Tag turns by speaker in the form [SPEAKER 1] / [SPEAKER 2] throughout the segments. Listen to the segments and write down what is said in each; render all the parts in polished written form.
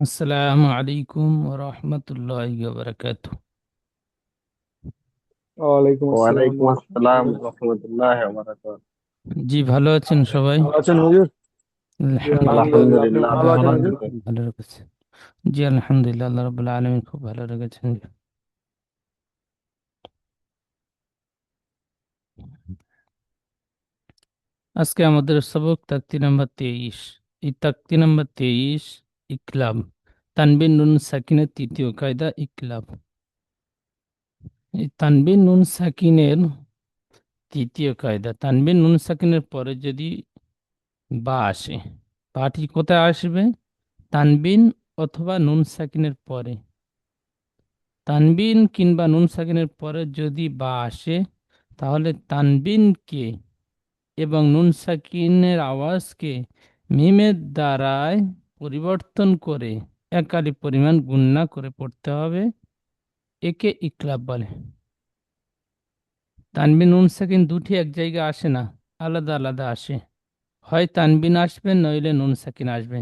[SPEAKER 1] আসসালামু আলাইকুম ওয়া রাহমাতুল্লাহি ওয়া বারাকাতুহু।
[SPEAKER 2] ওয়ালাইকুম আসসালাম
[SPEAKER 3] ওয়ালাইকুম
[SPEAKER 2] ওয়া
[SPEAKER 3] আসসালাম
[SPEAKER 2] রাহমাতুল্লাহ।
[SPEAKER 3] রহমতুল্লাহ বারাকাতুহু।
[SPEAKER 1] জি, ভালো আছেন সবাই?
[SPEAKER 2] ভালো আছেন হুজুর? জি
[SPEAKER 1] আলহামদুলিল্লাহ।
[SPEAKER 2] আলহামদুলিল্লাহ, আপনি
[SPEAKER 3] আলহামদুলিল্লাহ,
[SPEAKER 2] ভালো
[SPEAKER 3] আপনি
[SPEAKER 2] আছেন
[SPEAKER 3] ভালো
[SPEAKER 2] হুজুর?
[SPEAKER 3] আছেন
[SPEAKER 1] আলহামদুলিল্লাহ
[SPEAKER 3] তো?
[SPEAKER 1] খুব ভালো রেখেছে। জি আলহামদুলিল্লাহ, আল্লাহ রাব্বুল আলামিন খুব ভালো রেখেছেন। আজকে আমাদের সবক তাকতি নাম্বার 23। এই তাকতি নাম্বার 23 ইকলাব, তানবিন নুন সাকিনের তৃতীয় কায়দা ইকলাব। এই তানবিন নুন সাকিনের তৃতীয় কায়দা, তানবিন নুন সাকিনের পরে যদি বা আসে, বাটি কোথায় আসবে? তানবিন অথবা নুন সাকিনের পরে। তানবিন কিংবা নুন সাকিনের পরে যদি বা আসে, তাহলে তানবিনকে এবং নুন সাকিনের আওয়াজকে মিমের দ্বারায় পরিবর্তন করে এক আলিফ পরিমাণ গুণনা করে পড়তে হবে। একে ইকলাব বলে। তানবিন নুন সাকিন দুটি এক জায়গায় আসে না, আলাদা আলাদা আসে। হয় তানবিন আসবে, নইলে নুন সাকিন আসবে।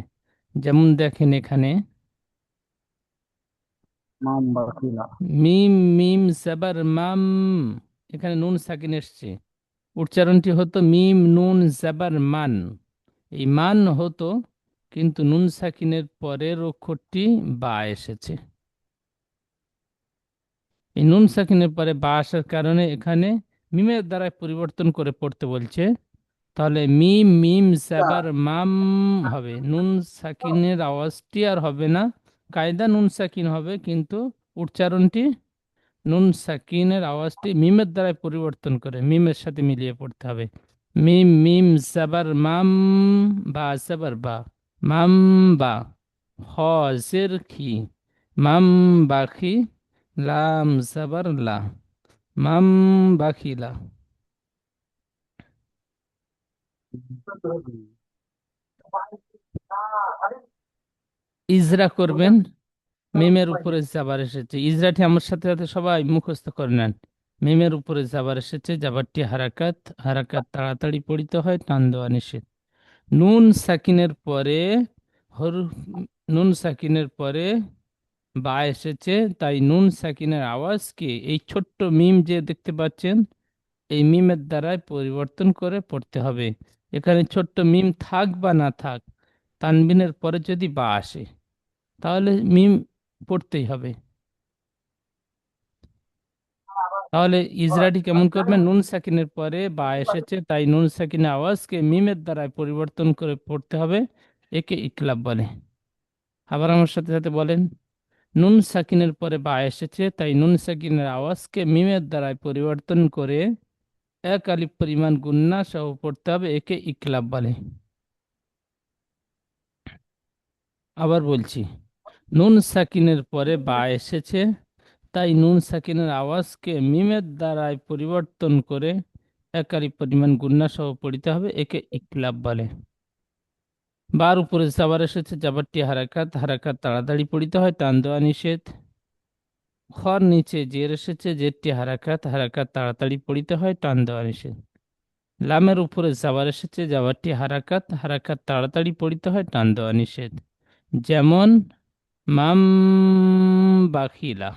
[SPEAKER 1] যেমন দেখেন এখানে
[SPEAKER 3] মাম বাকিলা।
[SPEAKER 1] মিম মিম জাবার মাম, এখানে নুন সাকিন এসছে। উচ্চারণটি হতো মিম নুন জাবার মান। এই মান হতো, কিন্তু নুন সাকিনের পরের অক্ষরটি বা এসেছে। এই নুন সাকিনের পরে বা আসার কারণে এখানে মিমের দ্বারা পরিবর্তন করে পড়তে বলছে। তাহলে মিম মিম জাবার মাম হবে, নুন সাকিনের আওয়াজটি আর হবে না। কায়দা নুন সাকিন হবে, কিন্তু উচ্চারণটি নুন সাকিনের আওয়াজটি মিমের দ্বারা পরিবর্তন করে মিমের সাথে মিলিয়ে পড়তে হবে। মিম মিম জাবার মাম, বা জাবার বা, মাম বা, হ জের খি, মাম বাখি, লাম জাবার লা, মাম বাখিলা। ইজরা করবেন, মিমের উপরে জাবার এসেছে, ইজরাটি আমার সাথে সাথে সবাই মুখস্থ করে নেন। মিমের উপরে জাবার এসেছে, জাবারটি হারাকাত, হারাকাত তাড়াতাড়ি পড়িতে হয়, টান দেওয়া নিষেধ। নুন সাকিনের পরে হরফ, নুন সাকিনের পরে বা এসেছে, তাই নুন সাকিনের আওয়াজকে এই ছোট্ট মিম যে দেখতে পাচ্ছেন, এই মিমের দ্বারাই পরিবর্তন করে পড়তে হবে। এখানে ছোট্ট মিম থাক বা না থাক, তানবিনের পরে যদি বা আসে, তাহলে মিম পড়তেই হবে। তাহলে ইজরাটি কেমন করবেন? নুন সাকিনের পরে বা এসেছে, তাই নুন সাকিনের আওয়াজকে মিমের দ্বারাই পরিবর্তন করে পড়তে হবে। একে ইকলাব বলে। আবার আমার সাথে সাথে বলেন, নুন সাকিনের পরে বা এসেছে, তাই নুন সাকিনের আওয়াজকে মিমের দ্বারাই পরিবর্তন করে এক আলিফ পরিমাণ গুন্না সহ পড়তে হবে। একে ইকলাব বলে। আবার বলছি, নুন সাকিনের পরে বা এসেছে, তাই নুন সাকিনের আওয়াজকে মিমের দ্বারাই পরিবর্তন করে এক আলিফ পরিমাণ গুন্না সহ পড়তে হবে। একে ইকলাব বলে। বার উপরে জাবার এসেছে, জাবারটি হারাকাত, হারাকাত তাড়াতাড়ি পড়িতে হয়, টান দেওয়া নিষেধ। খর নিচে জের এসেছে, জেরটি হারাকাত, হারাকাত তাড়াতাড়ি পড়িতে হয়, টান দেওয়া নিষেধ। লামের উপরে জাবার এসেছে, জাবারটি হারাকাত, হারাকাত তাড়াতাড়ি পড়িতে হয়, টান দেওয়া নিষেধ। যেমন মাম বাখিলা।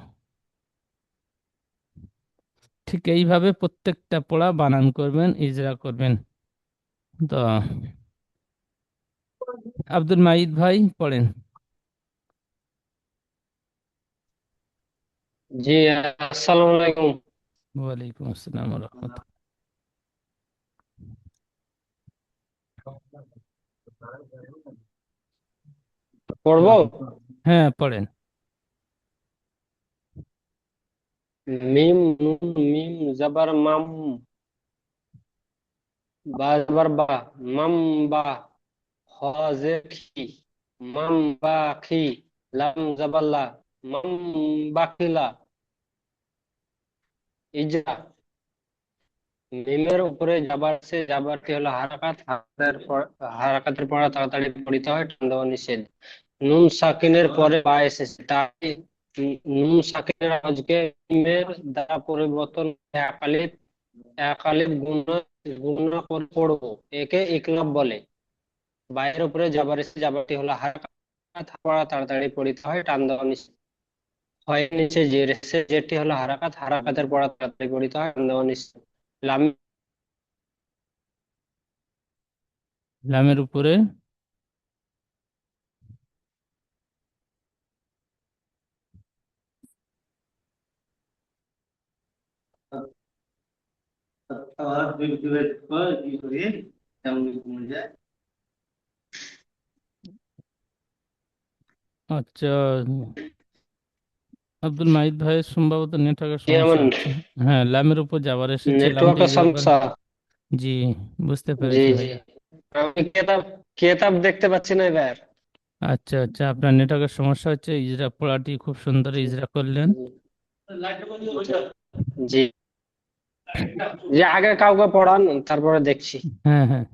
[SPEAKER 1] ঠিক এইভাবে প্রত্যেকটা পড়া বানান করবেন, ইজরা করবেন। তো আব্দুল মাইদ ভাই পড়েন।
[SPEAKER 4] জি, আসসালামু আলাইকুম।
[SPEAKER 1] ওয়ালাইকুম আসসালাম ওয়া রাহমাতুল্লাহ।
[SPEAKER 4] পড়বো।
[SPEAKER 1] হ্যাঁ পড়েন।
[SPEAKER 4] মিম নুন মিম জাবার মাম, বা জাবার বা, মাম বা, হ জে খি, মাম বা খি, লাম জাবার লা, মাম বাকিলা। ইজরা, মিমের উপরে জাবার সে, জাবারটি হলো হারাকাত, হারাকাতের পড়া তাড়াতাড়ি পড়িতে হয়, টান দেওয়া নিষেধ। নুন সাকিনের পরে বা এসেছে, তাই নুন সাকিনের আওয়াজকে মিমের দ্বারা পরিবর্তন একালিপ গুণ গুণ করে পড়বো। একে ইকলাব বলে। বাইরের উপরে জাবার এসে, জাবারটি হলো হারাকাত, পড়া তাড়াতাড়ি পড়িতে হয়, টান দেওয়া নিষেধ। হয় নিচে জের এসেছে, জেরটি হলো হারাকাত, হারাকাতের পড়া তাড়াতাড়ি পড়িতে হয়, টান দেওয়া নিষেধ। লাম
[SPEAKER 1] লামের উপরে আচ্ছা, আব্দুল মাহিদ ভাইয়ের সম্ভবত নেটওয়ার্কের সমস্যা
[SPEAKER 4] যেমন
[SPEAKER 1] হচ্ছে। হ্যাঁ, লামের উপর যাবার এসেছে, লামটি
[SPEAKER 4] নেটওয়ার্কের
[SPEAKER 1] ইজারা করে।
[SPEAKER 4] সমস্যা।
[SPEAKER 1] জি, বুঝতে
[SPEAKER 4] জি
[SPEAKER 1] পেরেছি
[SPEAKER 4] জি,
[SPEAKER 1] ভাইয়া।
[SPEAKER 4] আমি কেতাব কেতাব দেখতে পাচ্ছি না এবার।
[SPEAKER 1] আচ্ছা আচ্ছা, আপনার নেটওয়ার্কের সমস্যা হচ্ছে। ইজরা পড়াটি খুব সুন্দর ইজরা করলেন।
[SPEAKER 4] জি, যে আগে কাউকে পড়ান, তারপরে দেখছি।
[SPEAKER 1] হ্যাঁ হ্যাঁ।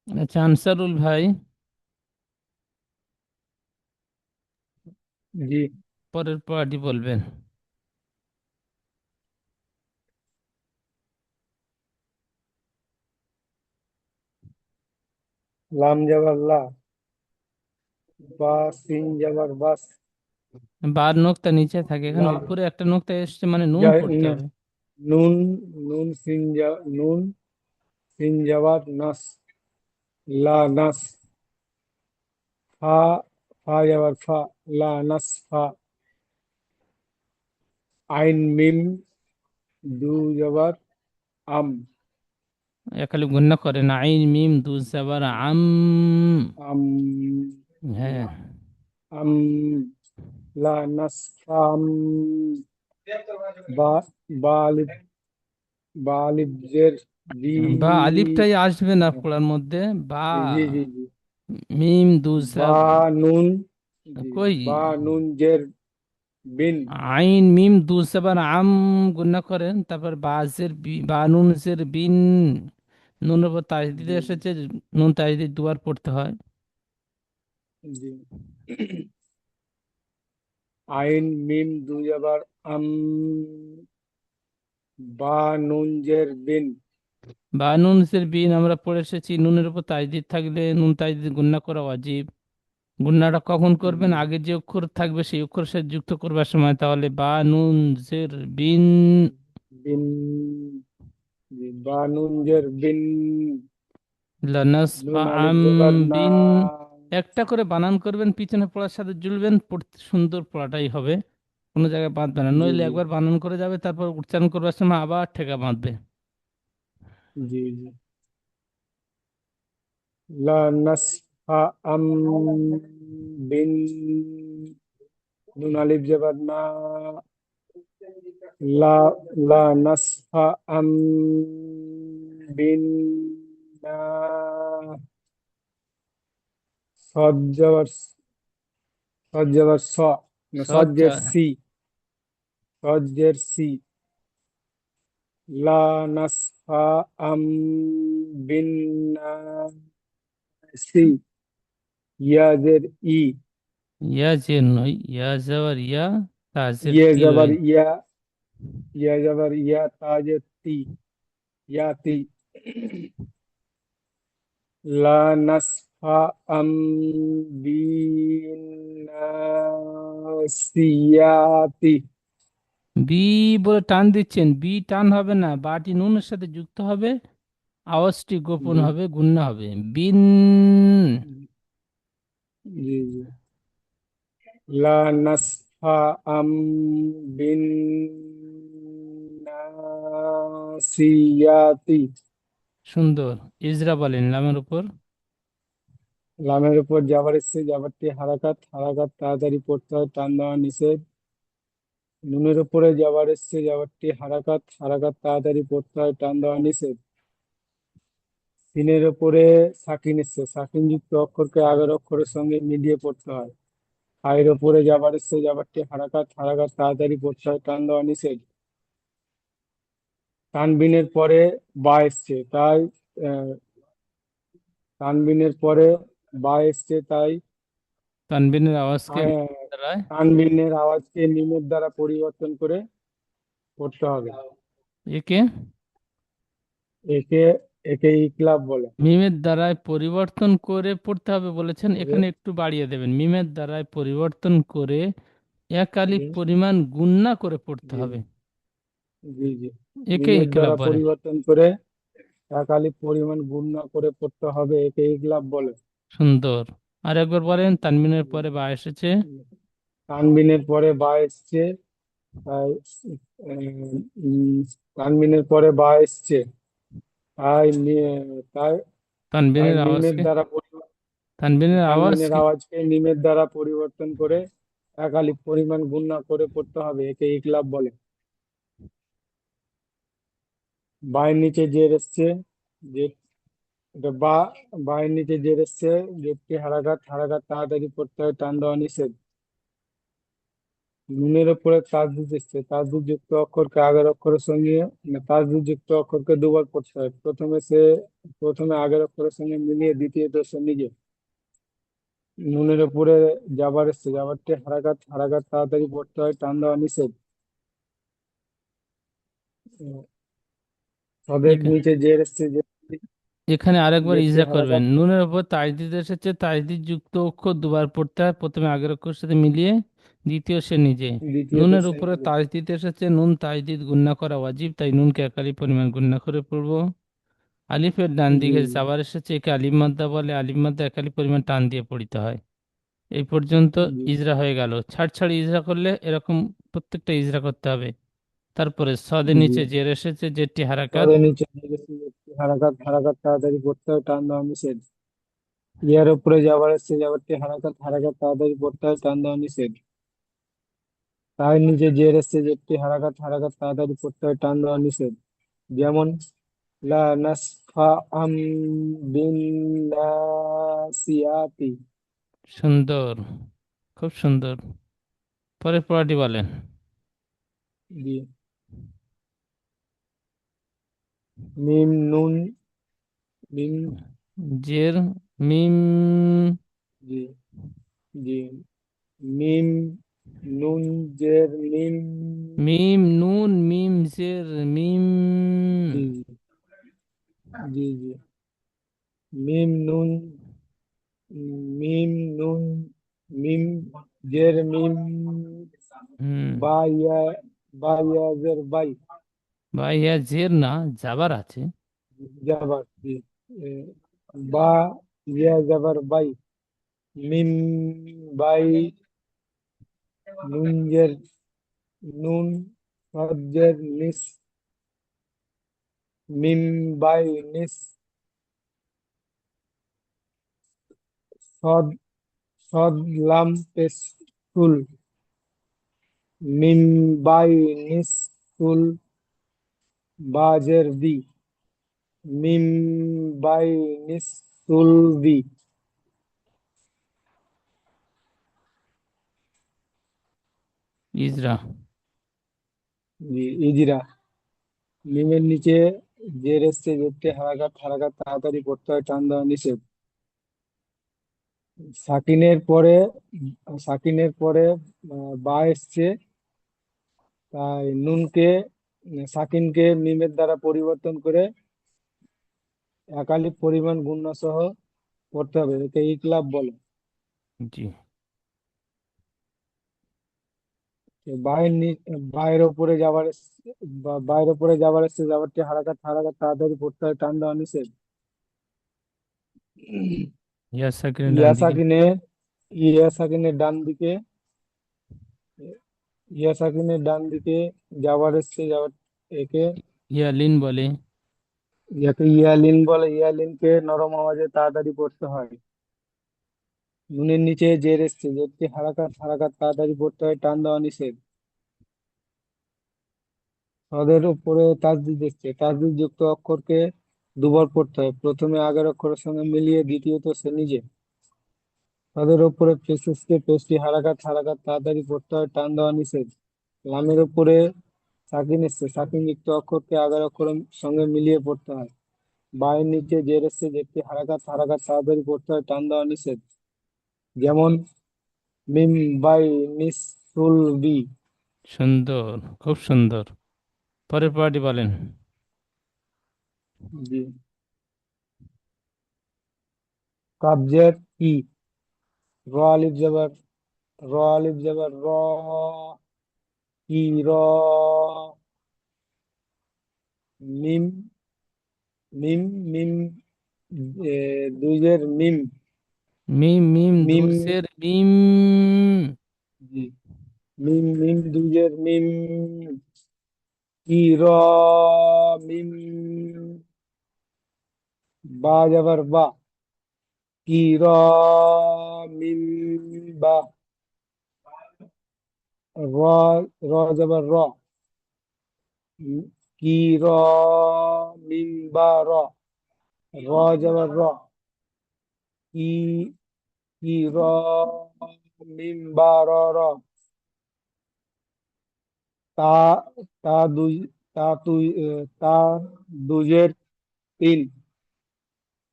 [SPEAKER 1] আচ্ছা, আনসারুল ভাই,
[SPEAKER 2] জি।
[SPEAKER 1] পরের পড়াটি বলবেন।
[SPEAKER 2] লাম জবর লা, বা সিন জবর বাস,
[SPEAKER 1] বার নোক্তা নিচে থাকে, এখানে
[SPEAKER 2] লাম
[SPEAKER 1] উপরে একটা নোক্তা এসছে, মানে নুন
[SPEAKER 2] জা-
[SPEAKER 1] পড়তে
[SPEAKER 2] ন-
[SPEAKER 1] হবে।
[SPEAKER 2] নুন, নুন সিন জবর নাস, লা নাস, ফা, ফা জবর ফা, লা নাস ফা, আইন মিম দু জবর আম,
[SPEAKER 1] খালি গুন্না করেন, আইন মিম দু জাবার আম।
[SPEAKER 2] আম,
[SPEAKER 1] হ্যাঁ,
[SPEAKER 2] আম, লা নাস ফাম, বা, বা আলিফ, বা আলিফ জের বি,
[SPEAKER 1] বা আলিফটাই আসবে না পড়ার মধ্যে। বা
[SPEAKER 2] জি জি জি,
[SPEAKER 1] মিম দু
[SPEAKER 2] বা
[SPEAKER 1] জাব
[SPEAKER 2] নুন, জি,
[SPEAKER 1] কই,
[SPEAKER 2] বা নুন জের বিন,
[SPEAKER 1] আইন মিম দু জাবার আম গুন্না করেন, তারপর বাজের বি, বা নুন জের বিন, নুনের উপর তাজদিদ
[SPEAKER 2] জি
[SPEAKER 1] এসেছে, নুন তাজদিদ দুবার পড়তে হয়।
[SPEAKER 2] জি, আইন মিম দুই আবার আম, বা নুন জের বিন,
[SPEAKER 1] বা নুন জের বিন আমরা পড়ে এসেছি, নুনের উপর তাজদিদ থাকলে নুন তাজদিদ গুন্না করা ওয়াজিব। গুণনাটা কখন করবেন?
[SPEAKER 2] জি,
[SPEAKER 1] আগে যে অক্ষর থাকবে সেই অক্ষরের সাথে যুক্ত করবার সময়, তাহলে বা নুন জের বিন,
[SPEAKER 2] বিন, জি, বা নুন জের বিন,
[SPEAKER 1] লানাস
[SPEAKER 2] নুন আলিফ
[SPEAKER 1] আম
[SPEAKER 2] জবর না,
[SPEAKER 1] বিন। একটা করে বানান করবেন, পিছনে পড়ার সাথে জুড়বেন, পড়তে সুন্দর পড়াটাই হবে। কোনো জায়গায় বাঁধবে না,
[SPEAKER 2] জি
[SPEAKER 1] নইলে
[SPEAKER 2] জি
[SPEAKER 1] একবার বানান করে যাবে, তারপর উচ্চারণ করবার সময় আবার ঠেকা বাঁধবে।
[SPEAKER 2] জি জি, লা নাস ফা আম বিন, নুন আলিফ জবর না, লা, লা নাস ফা আম বিন না, সদ জবর, সদ জবর স, না সদ
[SPEAKER 1] সজ্জা,
[SPEAKER 2] জের সি, সদ জের সি, লা নাস ফা আম বিন না সি, ইয়া জের ই,
[SPEAKER 1] ইয়া জের নয়, ইয়া যাওয়ার ইয়া, তাজের
[SPEAKER 2] ইয়ে
[SPEAKER 1] তি
[SPEAKER 2] জবর
[SPEAKER 1] ওই।
[SPEAKER 2] ইয়া, ইয়া জবর ইয়া, তা জের তি, ইয়াতি, লা নাস ফা আম বিন নাসিয়াতি,
[SPEAKER 1] বি বলে টান দিচ্ছেন, বি টান হবে না, বাটি নুনের সাথে যুক্ত হবে, আওয়াজটি গোপন
[SPEAKER 2] জি
[SPEAKER 1] হবে, গুণনা হবে। বিন,
[SPEAKER 2] জি জি, লা নাস ফা আম বিন নাসিয়াতি,
[SPEAKER 1] সুন্দর। ইজরা বলেন লামের উপর।
[SPEAKER 2] লামের উপর যাবার এসছে, যাবারটি হারাকাত, হারাকাত তাড়াতাড়ি পড়তে হয়, টান দেওয়া নিষেধ। নুনের উপরে যাবার এসছে, যাবারটি হারাকাত, হারাকাত তাড়াতাড়ি পড়তে হয়, টান দেওয়া নিষেধ। সিনের উপরে সাকিন এসছে, সাকিন যুক্ত অক্ষরকে আগের অক্ষরের সঙ্গে মিলিয়ে পড়তে হয়। হায়ের উপরে যাবার এসছে, যাবারটি হারাকাত, হারাকাত তাড়াতাড়ি পড়তে হয়, টান দেওয়া নিষেধ। তানবিনের পরে বা এসছে তাই, আহ, তানবিনের পরে বা এসছে তাই,
[SPEAKER 1] তানবিনের আওয়াজকে
[SPEAKER 2] আহ,
[SPEAKER 1] দ্বারায়,
[SPEAKER 2] তানবিনের আওয়াজকে মিমের দ্বারা পরিবর্তন করে পড়তে হবে।
[SPEAKER 1] একে
[SPEAKER 2] একে একে ইকলাব বলে।
[SPEAKER 1] মিমের দ্বারায় পরিবর্তন করে পড়তে হবে বলেছেন,
[SPEAKER 2] করে
[SPEAKER 1] এখানে একটু বাড়িয়ে দেবেন, মিমের দ্বারায় পরিবর্তন করে এক আলিফ
[SPEAKER 2] হুম,
[SPEAKER 1] পরিমাণ গুণনা করে পড়তে
[SPEAKER 2] জি
[SPEAKER 1] হবে,
[SPEAKER 2] জি জি।
[SPEAKER 1] একে
[SPEAKER 2] মিমের
[SPEAKER 1] ইকলাব
[SPEAKER 2] দ্বারা
[SPEAKER 1] বলে।
[SPEAKER 2] পরিবর্তন করে একালি পরিমাণ গুণ না করে পড়তে হবে, একে ইকলাব বলে।
[SPEAKER 1] সুন্দর। আর একবার বলেন, তানবিনের
[SPEAKER 2] জি।
[SPEAKER 1] পরে বা এসেছে।
[SPEAKER 2] তানবিনের পরে বা এসছে, তাই উম, তানবিনের পরে বা এসছে, তাই তাই তাই
[SPEAKER 1] তানবিনের
[SPEAKER 2] মিমের
[SPEAKER 1] আওয়াজকে,
[SPEAKER 2] দ্বারা
[SPEAKER 1] তানবিনের আওয়াজ
[SPEAKER 2] তানবিনের
[SPEAKER 1] কি?
[SPEAKER 2] আওয়াজকে মিমের দ্বারা পরিবর্তন করে একালি পরিমাণ গুণ না করে পড়তে হবে, একে ইকলাব বলে। বায়ের নিচে জের এসছে, যে এটা বায়ের নিচে জের এসছে, জেরটি হারাকাত, হারাকাত তাড়াতাড়ি পড়তে হয়, টান দেওয়া নিষেধ। নুনের উপরে তাসদিদ এসছে, তাসদিদ যুক্ত অক্ষরকে আগের অক্ষরের সঙ্গে, তাসদিদ যুক্ত অক্ষরকে দুবার পড়তে হয়। প্রথমে আগের অক্ষরের সঙ্গে মিলিয়ে দ্বিতীয়ত সে নিজে। নুনের উপরে জাবার এসছে, জাবারটি হারাকাত, হারাকাত তাড়াতাড়ি পড়তে হয়, টান দেওয়া নিষেধ। সদের
[SPEAKER 1] এখা-
[SPEAKER 2] নিচে জের এসছে,
[SPEAKER 1] এখানে আরেকবার
[SPEAKER 2] জেরটি
[SPEAKER 1] ইজরা করবেন,
[SPEAKER 2] হারাকাত।
[SPEAKER 1] নুনের উপর তাজদিদ এসেছে, তাজদিদ যুক্ত অক্ষর দুবার পড়তে হয়, প্রথমে আগের অক্ষরের সাথে মিলিয়ে, দ্বিতীয় সে নিজে।
[SPEAKER 2] দ্বিতীয়ত
[SPEAKER 1] নুনের
[SPEAKER 2] সে
[SPEAKER 1] উপরে
[SPEAKER 2] নিজে।
[SPEAKER 1] তাজদিদ এসেছে, নুন তাজদিদ গুণনা করা ওয়াজিব, তাই নুনকে একালি পরিমাণ গুণনা করে পড়বো। আলিফের ডান
[SPEAKER 2] জি
[SPEAKER 1] দিকে যাবার এসেছে, একে আলিফ মাদ্দা বলে, আলিফ মাদ্দা একালি পরিমাণ টান দিয়ে পড়িতে হয়। এই পর্যন্ত
[SPEAKER 2] জি
[SPEAKER 1] ইজরা হয়ে গেল। ছাড় ছাড় ইজরা করলে এরকম প্রত্যেকটা ইজরা করতে হবে। তারপরে সদের
[SPEAKER 2] জি।
[SPEAKER 1] নিচে জের এসেছে, জেরটি হারাকাত।
[SPEAKER 2] সদের নিচে জের এসছে, হারাকাত, হারাকাত তাড়াতাড়ি পড়তে হয়, টান দেওয়া নিষেধ। ইয়ার উপরে যাবার এসছে, যাবারটি হারাকাত, হারাকাত তাড়াতাড়ি পড়তে হয়, টান দেওয়া নিষেধ। তার নিচে জের এসছে, জেরটি হারাকাত, হারাকাত তাড়াতাড়ি পড়তে হয়, টান দেওয়া নিষেধ। যেমন লা নাসফা আম বিন নাসিয়াতি।
[SPEAKER 1] সুন্দর, খুব সুন্দর। পরের পড়াটি বলেন।
[SPEAKER 2] জি। মিম নুন, মিম,
[SPEAKER 1] জের, মিম,
[SPEAKER 2] জি জি, মিম নুন জের মিম,
[SPEAKER 1] মিম নুন মিম জের মিম।
[SPEAKER 2] জি জি জি, মিম নুন, মিম নুন, মিম জের মিম,
[SPEAKER 1] হুম।
[SPEAKER 2] বা ইয়া, বা ইয়া জের বাই।
[SPEAKER 1] বা ইয়া জের না, যাবার আছে।
[SPEAKER 2] জাবার জি। এ, বা ইয়া জাবার বাই। মিম বাই, নুন জের নুন, সদ জের নিস, মিম বাই নিস, সদ, সদ লাম পেশ তুল, মিম বাই নিস তুল, বা জের বি, মিম বাই নিস তুল বি।
[SPEAKER 1] ইজরা।
[SPEAKER 2] জি, ইজরা। মিমের নিচে জের এসছে, জেরটি হারাকাত, হারাকাত তাড়াতাড়ি পড়তে হয়, টান দেওয়া নিষেধ। সাকিনের পরে, সাকিনের পরে বা এসছে, তাই নুনকে, সাকিনকে মিমের দ্বারা পরিবর্তন করে একালিপ পরিমাণ গুণনা সহ পড়তে হবে, একে ইকলাব বলে।
[SPEAKER 1] জি।
[SPEAKER 2] তো বায়ের ওপরে যাবার বায়ের ওপরে যাবার এসছে, যাবারটি হারাকাত, হারাকাত তাড়াতাড়ি পড়তে হয়, টান দেওয়া নিষেধ।
[SPEAKER 1] ইয়া সাকিনের ডান
[SPEAKER 2] ইয়া
[SPEAKER 1] দিকে।
[SPEAKER 2] সাকিনে, ইয়া সাকিনের ডান দিকে, ইয়া সাকিনের ডান দিকে যাবার এসছে, যাবার, একে,
[SPEAKER 1] ইয়া লিন বলে।
[SPEAKER 2] ইয়াকে ইয়ালিন বলে। ইয়ালিনকে নরম আওয়াজে তাড়াতাড়ি পড়তে হয়। নুনের নিচে জের এসছে, জেরটি হারাকাত, হারাকাত তাড়াতাড়ি পড়তে হয়, টান দেওয়া নিষেধ। সদের উপরে তাসদিদ এসছে, তাসদিদ যুক্ত অক্ষরকে দুবার পড়তে হয়, প্রথমে আগের অক্ষরের সঙ্গে মিলিয়ে দ্বিতীয়ত সে নিজে। সদের উপরে পেশ এসছে, পেশটি হারাকাত, হারাকাত তাড়াতাড়ি পড়তে হয়, টান দেওয়া নিষেধ। লামের উপরে সাকিন এসছে, সাকিন যুক্ত অক্ষরকে আগের অক্ষরের সঙ্গে মিলিয়ে পড়তে হয়। বায়ের নিচে জের এসছে, জেরটি হারাকাত, হারাকাত তাড়াতাড়ি পড়তে হয়, টান দেওয়া নিষেধ। যেমন মিম বাই নিস সুল বি।
[SPEAKER 1] সুন্দর, খুব সুন্দর। পরের পড়াটি বলেন।
[SPEAKER 2] জি। কাবজের ই, র আলিফ জবর র আলিফ জবর র, ই র, মিম মিম মিম, দুই জের মিম,
[SPEAKER 1] মিম মিম
[SPEAKER 2] মিম,
[SPEAKER 1] দুসের মিম।
[SPEAKER 2] জি, মিম মিম দুই জের মিম, ই র, মিম, বা জবর বা, কি র, মিম, বা, র, র জবর র, কি র, মিম বা র, র জবর র, কি, কি র, মিম বা র, র, তা, তা দুই, তা তুই, তা দুজের তিন,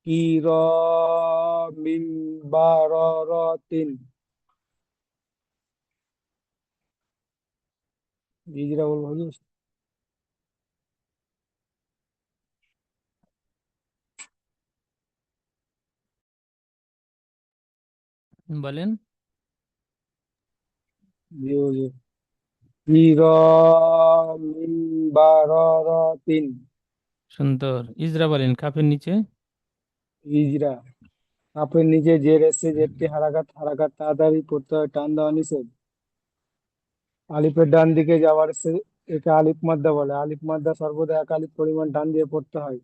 [SPEAKER 2] কি র, মিম বা র, র তিন, ইজরা বল ভাই।
[SPEAKER 1] বলেন।
[SPEAKER 2] জি জি, কি র, মিম বা র, র তিন,
[SPEAKER 1] সুন্দর। ইজরা বলেন কাফের নিচে।
[SPEAKER 2] ইজরা, কাপের নিচে জের এসে জেরটি হারাকাত, হারাকাত তাড়াতাড়ি পড়তে হয়, টান দেওয়া নিষেধ। আলিফের ডান দিকে যাওয়ার এসে একে আলিফ মাদ্দা বলে, আলিফ মাদ্দা সর্বদা এক আলিফ পরিমাণ টান দিয়ে পড়তে হয়।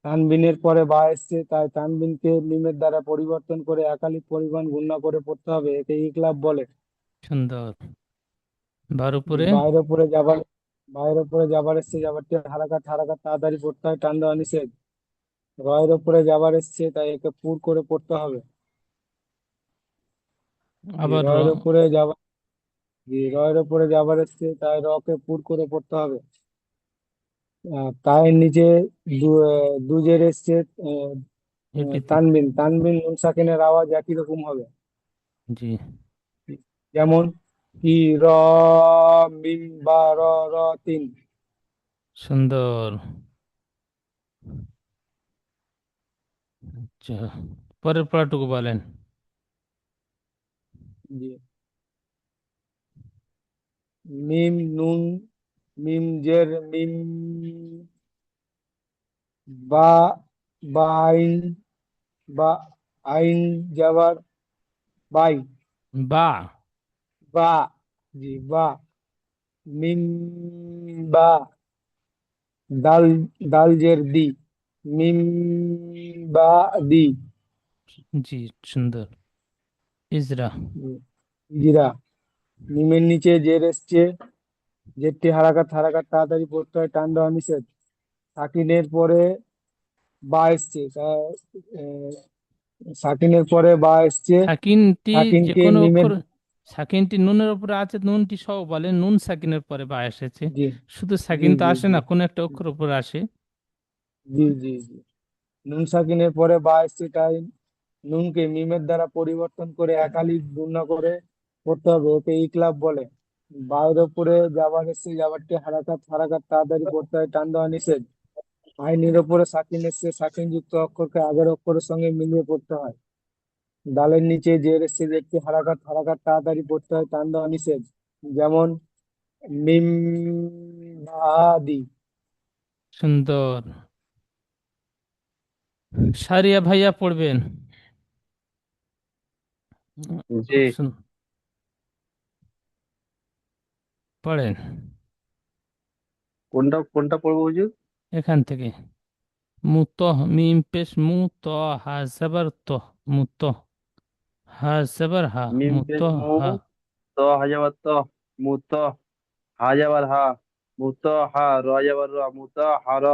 [SPEAKER 2] তানবিনের পরে বা এসছে, তাই তানবিনকে মিমের দ্বারা পরিবর্তন করে এক আলিফ পরিমাণ গুণনা করে পড়তে হবে, একে ইকলাব বলে।
[SPEAKER 1] সুন্দর। বার উপরে।
[SPEAKER 2] বাইরে পরে যাবার, বাইরে পরে যাবার এসছে, যাবারটি হারাকাত, হারাকাত তাড়াতাড়ি পড়তে হয়, টান দেওয়া নিষেধ। রয়ের উপরে যাবার এসছে, তাই একে পুর করে পড়তে হবে।
[SPEAKER 1] আবার র।
[SPEAKER 2] রয়ের উপরে যাবার, রয়ের উপরে যাবার এসছে, তাই রকে পুর করে পড়তে হবে। তায়ের নিচে দুজের এসছে, আহ,
[SPEAKER 1] এটিতে।
[SPEAKER 2] তানবিন, তানবিন নুন সাকিনের আওয়াজ একই রকম হবে।
[SPEAKER 1] জি।
[SPEAKER 2] যেমন কি র, মিম বা র, র তিন।
[SPEAKER 1] সুন্দর। আচ্ছা, পরের পড়াটুকু বলেন।
[SPEAKER 2] জি, মিম নুন, মিম জের মিম, বা, বা আইন, বা আইন যাবার বাই,
[SPEAKER 1] বা।
[SPEAKER 2] বা, জি বা, মিম বা, দাল, দাল জের দি, মিম বা দি,
[SPEAKER 1] জি। সুন্দর। ইজরা।
[SPEAKER 2] জিরা, মিমের নিচে জের এসছে, জেরটি হারাকাত, হারাকাত তাড়াতাড়ি পড়তে হয়, টান দেওয়া নিষেধ। সাকিনের পরে বা এসছে, সাকিনের পরে বা এসছে,
[SPEAKER 1] সাকিনটি যে
[SPEAKER 2] সাকিনকে
[SPEAKER 1] কোনো
[SPEAKER 2] মিমের,
[SPEAKER 1] অক্ষর, সাকিনটি নুনের উপরে আছে, নুনটি সহ বলে, নুন সাকিনের পরে বা এসেছে।
[SPEAKER 2] জি
[SPEAKER 1] শুধু
[SPEAKER 2] জি
[SPEAKER 1] সাকিন তো
[SPEAKER 2] জি
[SPEAKER 1] আসে
[SPEAKER 2] জি
[SPEAKER 1] না, কোন একটা অক্ষর উপরে আসে।
[SPEAKER 2] জি জি জি, নুন সাকিনের পরে বা এসছে, তাই নুনকে মিমের দ্বারা পরিবর্তন করে একালি গুণনা করে পড়তে হবে, ওকে ইকলাব বলে। বাইরের উপরে যাবার এসছে, যাবারটি হারাকাত, হারাকাত তাড়াতাড়ি পড়তে হয়, টান দেওয়া নিষেধ। আইনের উপরে সাকিন এসছে, সাকিন যুক্ত অক্ষরকে আগের অক্ষরের সঙ্গে মিলিয়ে পড়তে হয়। ডালের নিচে জের এসছে, জেরটি হারাকাত, হারাকাত তাড়াতাড়ি পড়তে হয়, টান দেওয়া নিষেধ। যেমন মিম বাদি।
[SPEAKER 1] সুন্দর। সারিয়া ভাইয়া পড়বেন।
[SPEAKER 3] জি,
[SPEAKER 1] পড়েন
[SPEAKER 3] কোনটা কোনটা পড়বো হুজুর?
[SPEAKER 1] এখান থেকে। মুত, মিম পেশ মু, ত, হা জবর ত, মুত, হা জবর হা,
[SPEAKER 3] মিম
[SPEAKER 1] মুত,
[SPEAKER 3] পেশ মু,
[SPEAKER 1] হা।
[SPEAKER 3] ত হাজাবার ত, মুত, হাজাবার হা, মুত, হা, র যাবার র, মুত, হার,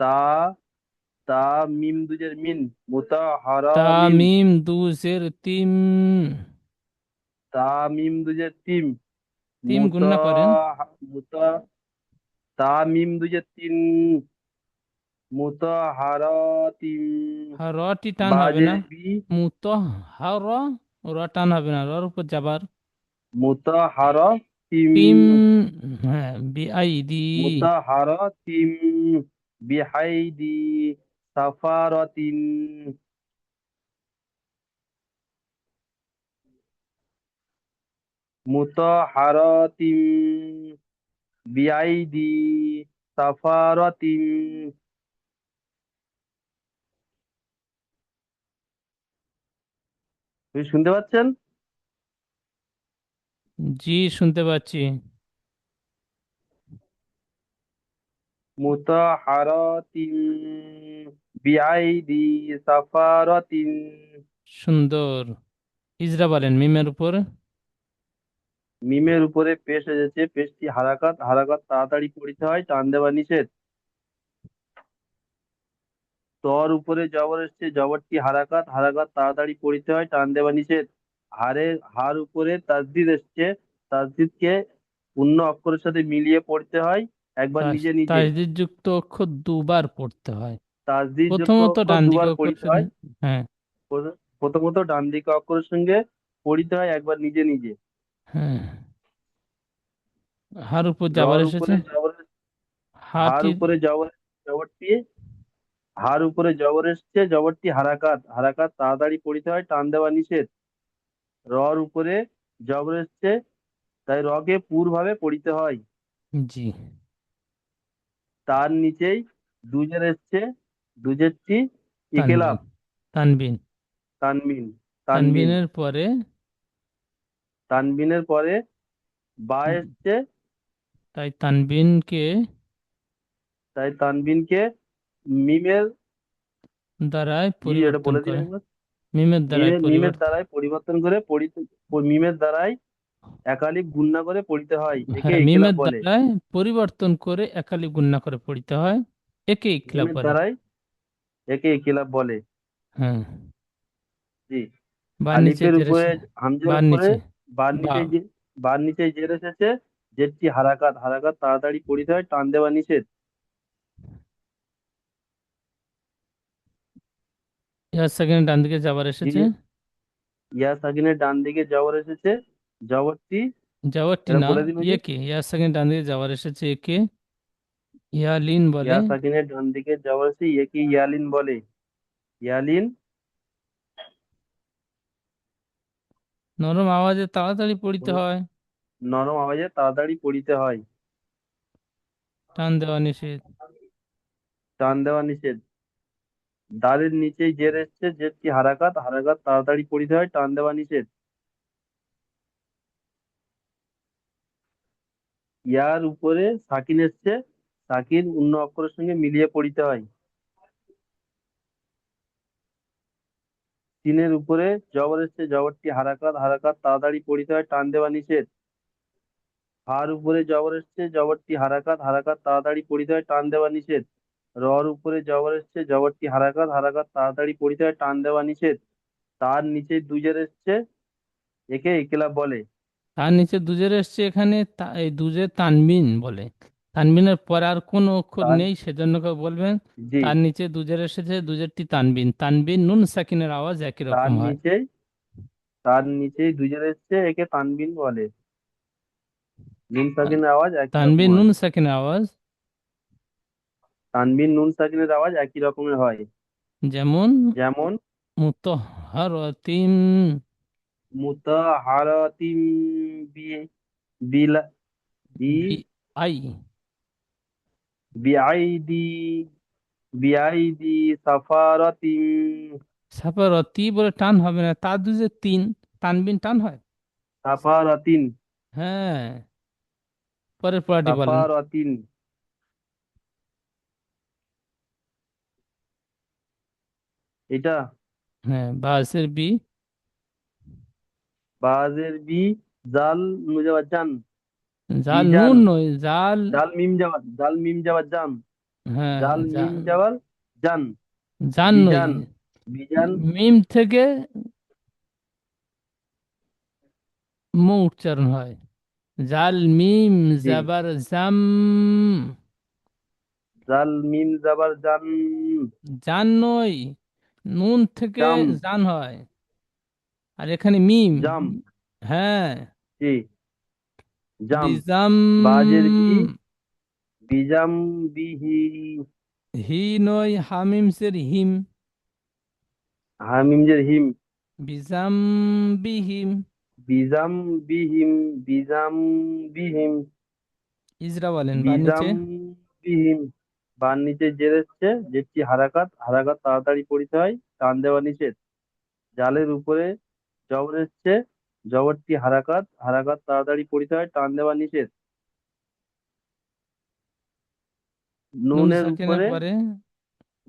[SPEAKER 3] তা, তা মিম দুজের মিন, মুত, হার
[SPEAKER 1] তা
[SPEAKER 3] মিম,
[SPEAKER 1] মিম দুজের তিম।
[SPEAKER 3] তা মিম দুজের তিম,
[SPEAKER 1] তিম
[SPEAKER 3] মুত,
[SPEAKER 1] গুণনা করেন।
[SPEAKER 3] মুত, তা মিম দুজের তিন, মুত, হার তিম,
[SPEAKER 1] হা রটি টান হবে
[SPEAKER 3] বাজের
[SPEAKER 1] না।
[SPEAKER 3] বি,
[SPEAKER 1] মুত, হা র, র টান হবে না, রর উপর যাবার।
[SPEAKER 3] মুত, হার তিম,
[SPEAKER 1] তিম। হ্যাঁ, বি আই দি।
[SPEAKER 3] মুত, হার তিম, বিহাইদি, সাফারাতিন মুতাহারাতিন বিআইদি সাফারাতিন। তুমি শুনতে পাচ্ছেন?
[SPEAKER 1] জি, শুনতে পাচ্ছি।
[SPEAKER 3] মুতাহারাতিন বিআইদি সাফারাতিন।
[SPEAKER 1] সুন্দর। ইজরা বলেন মিমের উপর।
[SPEAKER 3] মিমের উপরে পেশ এসেছে, পেশটি হারাকাত, হারাকাত তাড়াতাড়ি পড়িতে হয়, টান দেওয়া নিষেধ। তর উপরে জবর এসছে, জবরটি হারাকাত, হারাকাত তাড়াতাড়ি পড়িতে হয়, টান দেওয়া নিষেধ। হার উপরে তাসদিদ এসছে, তাসদিদকে পূর্ণ অক্ষরের সাথে মিলিয়ে পড়তে হয় একবার নিজে নিজে।
[SPEAKER 1] তাসদিদ যুক্ত অক্ষর দুবার পড়তে হয়।
[SPEAKER 3] তাসদিদ যুক্ত
[SPEAKER 1] প্রথমত
[SPEAKER 3] অক্ষর
[SPEAKER 1] ডান দিকে
[SPEAKER 3] দুবার
[SPEAKER 1] অক্ষর
[SPEAKER 3] পড়িতে
[SPEAKER 1] সাথে।
[SPEAKER 3] হয়।
[SPEAKER 1] হ্যাঁ।
[SPEAKER 3] প্রথমত ডান দিকে অক্ষরের সঙ্গে পড়িতে হয় একবার নিজে নিজে।
[SPEAKER 1] হ্যাঁ। হার উপর যাবার
[SPEAKER 3] রর
[SPEAKER 1] এসেছে।
[SPEAKER 3] উপরে জবর, হার
[SPEAKER 1] হাটির।
[SPEAKER 3] উপরে জবরটি, হার উপরে জবর এসছে, জবরটি হারাকাত, হারাকাত তাড়াতাড়ি পড়িতে হয়, টান দেওয়া নিষেধ। রর উপরে জবর এসছে, তাই রকে পুর ভাবে পড়িতে হয়।
[SPEAKER 1] জি।
[SPEAKER 3] তার নিচেই দুজের এসছে, দুজেরটি
[SPEAKER 1] তানবিন।
[SPEAKER 3] ইকেলাব,
[SPEAKER 1] তানবিন।
[SPEAKER 3] তানবিন, তানবিন।
[SPEAKER 1] তানবিনের পরে
[SPEAKER 3] তানবিনের পরে বা এসছে,
[SPEAKER 1] তাই তানবিনকে
[SPEAKER 3] তাই তানবিনকে মিমের,
[SPEAKER 1] দ্বারাই
[SPEAKER 3] জি এটা
[SPEAKER 1] পরিবর্তন
[SPEAKER 3] বলে দিন
[SPEAKER 1] করে।
[SPEAKER 3] একবার।
[SPEAKER 1] মিমের দ্বারাই
[SPEAKER 3] মিমের
[SPEAKER 1] পরিবর্তন।
[SPEAKER 3] দ্বারাই পরিবর্তন করে পড়িতে, মিমের দ্বারাই একালিপ গুণনা করে পড়িতে হয়, একে
[SPEAKER 1] হ্যাঁ,
[SPEAKER 3] ইকেলাব
[SPEAKER 1] মিমের
[SPEAKER 3] বলে।
[SPEAKER 1] দ্বারাই পরিবর্তন করে একালি গুণনা করে পড়িতে হয়, একে ইকলাব
[SPEAKER 3] মিমের
[SPEAKER 1] বলে।
[SPEAKER 3] দ্বারাই একে ইকেলাব বলে।
[SPEAKER 1] হ্যাঁ।
[SPEAKER 3] জি।
[SPEAKER 1] বার নিচে
[SPEAKER 3] আলিফের
[SPEAKER 1] জের
[SPEAKER 3] উপরে,
[SPEAKER 1] এসে-
[SPEAKER 3] হামজার
[SPEAKER 1] বার
[SPEAKER 3] উপরে,
[SPEAKER 1] নিচে
[SPEAKER 3] বার
[SPEAKER 1] বা।
[SPEAKER 3] নিচে যে, বার নিচে জের এসেছে, জেরটি হারাকাত, হারাকাত তাড়াতাড়ি পড়িতে হয়, টান দেওয়া নিষেধ।
[SPEAKER 1] ইয়ার সেকেন্ড ডান দিকে যাবার
[SPEAKER 3] জি।
[SPEAKER 1] এসেছে।
[SPEAKER 3] ইয়া সাকিনের ডান দিকে জবর এসেছে, জবরটি
[SPEAKER 1] যাওয়ারটি
[SPEAKER 3] এটা
[SPEAKER 1] না,
[SPEAKER 3] বলে দিন
[SPEAKER 1] ইয়ে
[SPEAKER 3] হুজুর।
[SPEAKER 1] কে ইয়ার সেকেন্ড ডান দিকে যাবার এসেছে একে ইয়ালিন বলে।
[SPEAKER 3] ইয়া সাকিনের ডান দিকে জবর এসেছে, একে ইয়ালিন বলে। ইয়ালিন
[SPEAKER 1] নরম আওয়াজে তাড়াতাড়ি পড়িতে হয়,
[SPEAKER 3] নরম আওয়াজে তাড়াতাড়ি পড়িতে হয়,
[SPEAKER 1] টান দেওয়া নিষেধ।
[SPEAKER 3] টান দেওয়া নিষেধ। দালের নিচেই জের এসছে, জেরটি হারাকাত, হারাকাত তাড়াতাড়ি পড়িতে হয়, টান দেওয়া নিষেধ। ইয়ার উপরে সাকিন এসছে, সাকিন অন্য অক্ষরের সঙ্গে মিলিয়ে পড়িতে হয়। সিনের উপরে জবর এসছে, জবরটি হারাকাত, হারাকাত তাড়াতাড়ি পড়িতে হয়, টান দেওয়া নিষেধ। হার উপরে জবর এসছে, জবরটি হারাকাত, হারাকাত তাড়াতাড়ি পড়িতে হয়, টান দেওয়া নিষেধ। রর উপরে জবর এসছে, জবরটি হারাকাত, হারাকাত তাড়াতাড়ি পড়িতে হয়, টান দেওয়া নিষেধ। তার নিচে দুজের এসছে, একে ইকেলাব বলে।
[SPEAKER 1] তার নিচে দুজের এসছে, এখানে এই দুজে তানবিন বলে। তানবিনের পরে আর কোনো অক্ষর
[SPEAKER 3] তার,
[SPEAKER 1] নেই, সেজন্য কেউ বলবেন
[SPEAKER 3] জি,
[SPEAKER 1] তার নিচে দুজের এসেছে, দুজেরটি তানবিন। তানবিন নুন সাকিনের আওয়াজ একই
[SPEAKER 3] তার
[SPEAKER 1] রকম হয়।
[SPEAKER 3] নিচেই, তার নিচেই দুজের এসছে, একে তানবিন বলে। নুন সাকিনের আওয়াজ একই রকম
[SPEAKER 1] তানবিন
[SPEAKER 3] হয়।
[SPEAKER 1] নুন সাকিনের আওয়াজ।
[SPEAKER 3] তানবিন নুন সাকিনের আওয়াজ একই রকমের হয়।
[SPEAKER 1] যেমন
[SPEAKER 3] যেমন
[SPEAKER 1] মুতাহহারাতিন।
[SPEAKER 3] মুতাহারাতিম বি, বিলা, বি,
[SPEAKER 1] বি আই।
[SPEAKER 3] বিআইদি, বিআইদি সাফারাতিম।
[SPEAKER 1] সাফারতি বলে টান হবে না, তার দুজে তিন, তানবিন টান হয়।
[SPEAKER 3] সাফারাতিন,
[SPEAKER 1] হ্যাঁ। পরের পড়াটি বলেন।
[SPEAKER 3] সাফারাতিন। এটা
[SPEAKER 1] হ্যাঁ, বাসের বি।
[SPEAKER 3] বাজের বি, জাল মুজাওয়াজ জান,
[SPEAKER 1] জাল
[SPEAKER 3] বিজান।
[SPEAKER 1] নুন নয়, জাল।
[SPEAKER 3] জাল মিম যাওয়ার, জাল মিম যাওয়ার জান,
[SPEAKER 1] হ্যাঁ,
[SPEAKER 3] জাল মিম যাওয়ার জান,
[SPEAKER 1] জান নয়।
[SPEAKER 3] বিজান, বিজান।
[SPEAKER 1] মিম থেকে মু উচ্চারণ হয়। জাল মিম
[SPEAKER 3] জি।
[SPEAKER 1] জাবার জাম।
[SPEAKER 3] জাল মিম যাবার জান,
[SPEAKER 1] জান নয়, নুন থেকে
[SPEAKER 3] জাম,
[SPEAKER 1] জান হয়। আর এখানে মিম।
[SPEAKER 3] জাম,
[SPEAKER 1] হ্যাঁ।
[SPEAKER 3] জি, জাম।
[SPEAKER 1] বিজাম।
[SPEAKER 3] বাজের বি, বিজাম বিহি,
[SPEAKER 1] হি নয়, হামিমসের হিম।
[SPEAKER 3] হামিমজের হিম।
[SPEAKER 1] বিজাম বিহিম।
[SPEAKER 3] বিজাম বিহিম। বিজাম বিহিম।
[SPEAKER 1] ইজরা বলেন বা নিচে।
[SPEAKER 3] বিজাম বিহিম। বান নিচে জের এসছে, জেরটি হারাকাত, হারাকাত তাড়াতাড়ি পড়িতে হয়, টান দেওয়া নিষেধ। জালের উপরে জবর এসছে, জবরটি হারাকাত, হারাকাত তাড়াতাড়ি পড়িতে হয়, টান দেওয়া নিষেধ।
[SPEAKER 1] নুন
[SPEAKER 3] নুনের
[SPEAKER 1] সাকিনের
[SPEAKER 3] উপরে,
[SPEAKER 1] পরে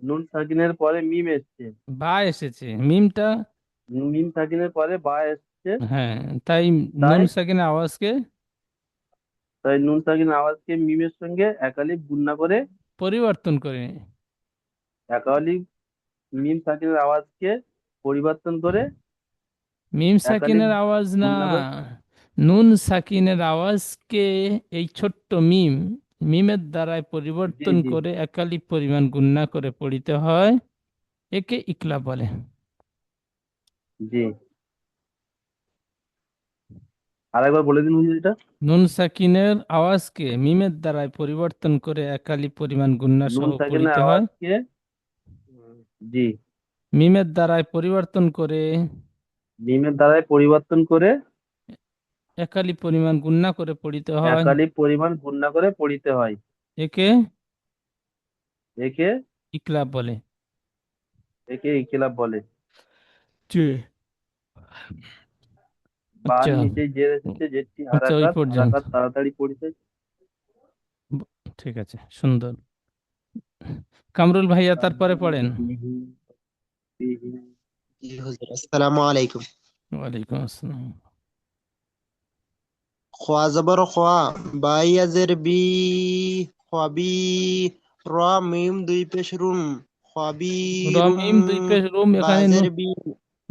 [SPEAKER 3] নুন সাকিনের পরে মিম এসছে।
[SPEAKER 1] বা এসেছে, মিমটা।
[SPEAKER 3] মিম সাকিনের পরে বা এসছে।
[SPEAKER 1] হ্যাঁ, তাই নুন
[SPEAKER 3] তাই
[SPEAKER 1] সাকিনের আওয়াজকে
[SPEAKER 3] তাই নুন সাকিনের আওয়াজকে মিমের সঙ্গে একালিপ গুণনা করে,
[SPEAKER 1] পরিবর্তন করে।
[SPEAKER 3] একালিপ মিম সাকিনের আওয়াজকে পরিবর্তন করে,
[SPEAKER 1] মিম
[SPEAKER 3] একালিপ
[SPEAKER 1] সাকিনের আওয়াজ না,
[SPEAKER 3] গুণনা করে।
[SPEAKER 1] নুন সাকিনের আওয়াজকে এই ছোট্ট মিম, মিমের দ্বারাই
[SPEAKER 3] জি
[SPEAKER 1] পরিবর্তন
[SPEAKER 3] জি
[SPEAKER 1] করে একালি পরিমাণ গুণনা করে পড়িতে হয়। একে ইকলা বলে।
[SPEAKER 3] জি। আরেকবার বলে দিন হুজুর এটা।
[SPEAKER 1] নুন সাকিনের আওয়াজকে মিমের দ্বারাই পরিবর্তন করে একালি পরিমাণ গুণনা
[SPEAKER 3] নুন
[SPEAKER 1] সহ
[SPEAKER 3] সাকিনের
[SPEAKER 1] পড়িতে হয়।
[SPEAKER 3] আওয়াজকে, জি,
[SPEAKER 1] মিমের দ্বারাই পরিবর্তন করে
[SPEAKER 3] মিমের দ্বারাই পরিবর্তন করে
[SPEAKER 1] একালি পরিমাণ গুণনা করে পড়িতে হয়।
[SPEAKER 3] একালিপ পরিমাণ গুণনা করে পড়িতে হয়।
[SPEAKER 1] একে
[SPEAKER 3] একে
[SPEAKER 1] ইকলা বলে।
[SPEAKER 3] একে ইকিলাব বলে।
[SPEAKER 1] জি।
[SPEAKER 3] বার
[SPEAKER 1] আচ্ছা।
[SPEAKER 3] নিচে জের এসেছে, জেরটি
[SPEAKER 1] আচ্ছা, ওই
[SPEAKER 3] হারাকাত,
[SPEAKER 1] পর্যন্ত।
[SPEAKER 3] হারাকাত তাড়াতাড়ি পড়িতে।
[SPEAKER 1] ব- ঠিক আছে, সুন্দর। কামরুল ভাইয়া তারপরে পড়েন।
[SPEAKER 5] জি হুজুর, আসসালামু আলাইকুম।
[SPEAKER 1] ওয়ালাইকুম আসসালাম।
[SPEAKER 5] খোয়া জবর খোয়া, বাইয়াজের বি, খবি, র মিম দুই পেশ রুম, খবি রুম,
[SPEAKER 1] রমিম দুই পেশ রুম, এখানে
[SPEAKER 5] বাজের বি।